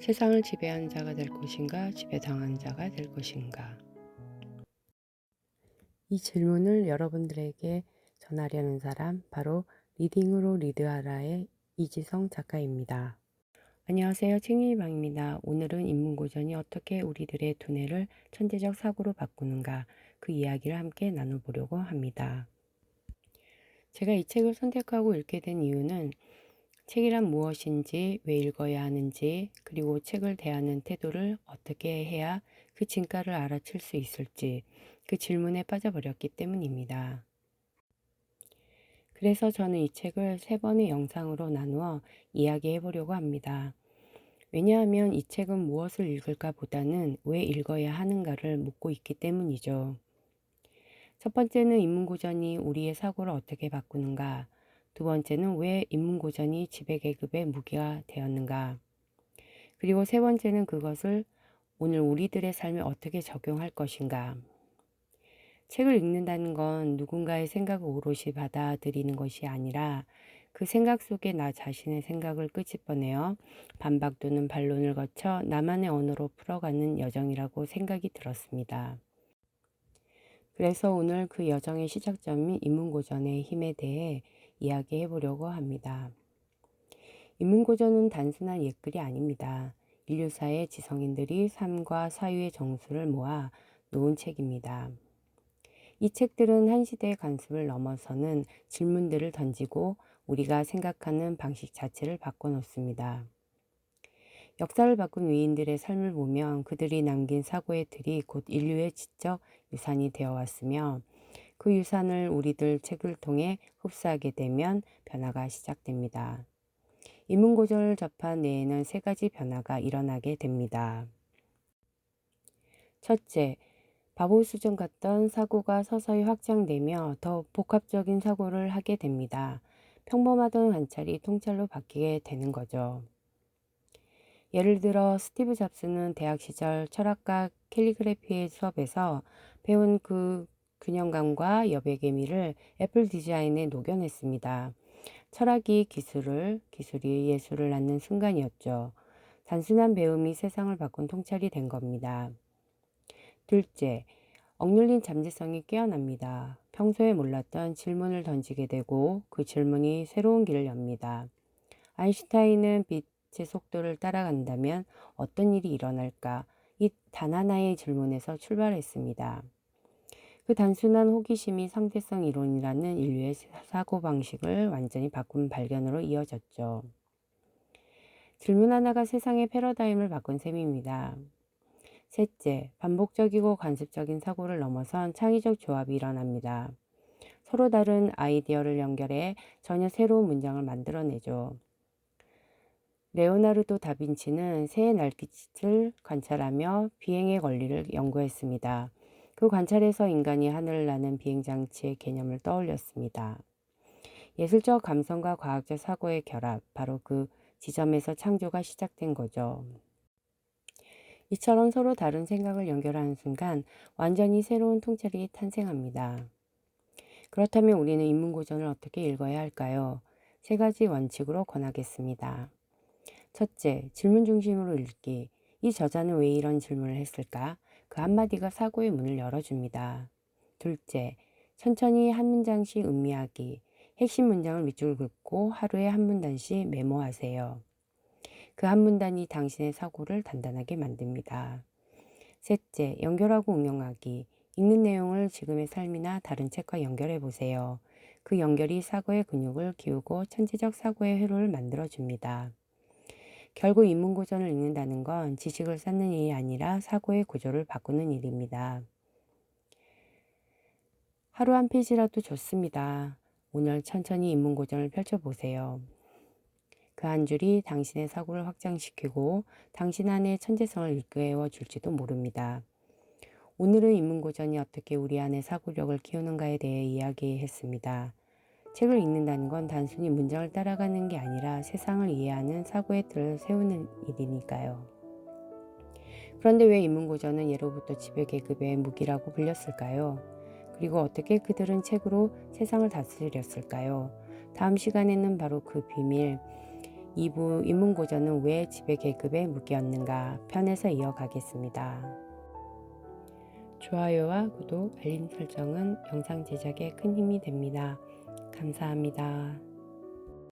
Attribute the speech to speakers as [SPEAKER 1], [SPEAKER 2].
[SPEAKER 1] 세상을 지배하는 자가 될 것인가, 지배당하는 자가 될 것인가? 이 질문을 여러분들에게 전하려는 사람, 바로 리딩으로 리드하라의 이지성 작가입니다. 안녕하세요. 책리방입니다. 오늘은 인문고전이 어떻게 우리들의 두뇌를 천재적 사고로 바꾸는가, 그 이야기를 함께 나눠보려고 합니다. 제가 이 책을 선택하고 읽게 된 이유는 책이란 무엇인지, 왜 읽어야 하는지, 그리고 책을 대하는 태도를 어떻게 해야 그 진가를 알아챌 수 있을지, 그 질문에 빠져버렸기 때문입니다. 그래서 저는 이 책을 3번의 영상으로 나누어 이야기해 보려고 합니다. 왜냐하면 이 책은 무엇을 읽을까 보다는 왜 읽어야 하는가를 묻고 있기 때문이죠. 첫 번째는 인문고전이 우리의 사고를 어떻게 바꾸는가, 두 번째는 왜 인문고전이 지배계급의 무기가 되었는가, 그리고 세 번째는 그것을 오늘 우리들의 삶에 어떻게 적용할 것인가. 책을 읽는다는 건 누군가의 생각을 오롯이 받아들이는 것이 아니라 그 생각 속에 나 자신의 생각을 끄집어내어 반박 또는 반론을 거쳐 나만의 언어로 풀어가는 여정이라고 생각이 들었습니다. 그래서 오늘 그 여정의 시작점인 인문고전의 힘에 대해 이야기해 보려고 합니다. 인문고전은 단순한 옛글이 아닙니다. 인류사의 지성인들이 삶과 사유의 정수를 모아 놓은 책입니다. 이 책들은 한 시대의 관습을 넘어서는 질문들을 던지고 우리가 생각하는 방식 자체를 바꿔놓습니다. 역사를 바꾼 위인들의 삶을 보면 그들이 남긴 사고의 틀이 곧 인류의 지적 유산이 되어 왔으며 그 유산을 우리들 책을 통해 흡수하게 되면 변화가 시작됩니다. 인문고전을 접한 뇌에는 3가지 변화가 일어나게 됩니다. 첫째, 바보 수준 같던 사고가 서서히 확장되며 더 복합적인 사고를 하게 됩니다. 평범하던 관찰이 통찰로 바뀌게 되는 거죠. 예를 들어 스티브 잡스는 대학 시절 철학과 캘리그래피의 수업에서 배운 그 균형감과 여백의 미를 애플 디자인에 녹여냈습니다. 철학이 기술이 예술을 낳는 순간이었죠. 단순한 배움이 세상을 바꾼 통찰이 된 겁니다. 둘째, 억눌린 잠재성이 깨어납니다. 평소에 몰랐던 질문을 던지게 되고 그 질문이 새로운 길을 엽니다. 아인슈타인은 빛의 속도를 따라간다면 어떤 일이 일어날까? 이 단 하나의 질문에서 출발했습니다. 그 단순한 호기심이 상대성 이론이라는 인류의 사고방식을 완전히 바꾼 발견으로 이어졌죠. 질문 하나가 세상의 패러다임을 바꾼 셈입니다. 셋째, 반복적이고 관습적인 사고를 넘어선 창의적 조합이 일어납니다. 서로 다른 아이디어를 연결해 전혀 새로운 문장을 만들어내죠. 레오나르도 다빈치는 새의 날갯짓을 관찰하며 비행의 원리를 연구했습니다. 그 관찰에서 인간이 하늘을 나는 비행장치의 개념을 떠올렸습니다. 예술적 감성과 과학적 사고의 결합, 바로 그 지점에서 창조가 시작된 거죠. 이처럼 서로 다른 생각을 연결하는 순간 완전히 새로운 통찰이 탄생합니다. 그렇다면 우리는 인문고전을 어떻게 읽어야 할까요? 3가지 원칙으로 권하겠습니다. 첫째, 질문 중심으로 읽기. 이 저자는 왜 이런 질문을 했을까? 그 한마디가 사고의 문을 열어줍니다. 둘째, 천천히 한 문장씩 음미하기. 핵심 문장을 밑줄 긋고 하루에 한 문단씩 메모하세요. 그 한 문단이 당신의 사고를 단단하게 만듭니다. 셋째, 연결하고 응용하기. 읽는 내용을 지금의 삶이나 다른 책과 연결해 보세요. 그 연결이 사고의 근육을 키우고 천재적 사고의 회로를 만들어줍니다. 결국 인문고전을 읽는다는 건 지식을 쌓는 일이 아니라 사고의 구조를 바꾸는 일입니다. 하루 한 페이지라도 좋습니다. 오늘 천천히 인문고전을 펼쳐보세요. 그 한 줄이 당신의 사고를 확장시키고 당신 안의 천재성을 일깨워 줄지도 모릅니다. 오늘은 인문고전이 어떻게 우리 안의 사고력을 키우는가에 대해 이야기했습니다. 책을 읽는다는 건 단순히 문장을 따라가는 게 아니라 세상을 이해하는 사고의 틀을 세우는 일이니까요. 그런데 왜 인문고전은 예로부터 지배계급의 무기라고 불렸을까요? 그리고 어떻게 그들은 책으로 세상을 다스렸을까요? 다음 시간에는 바로 그 비밀, 2부 인문고전은 왜 지배계급에 묶였는가 편에서 이어가겠습니다. 좋아요와 구독, 알림 설정은 영상 제작에 큰 힘이 됩니다. 감사합니다.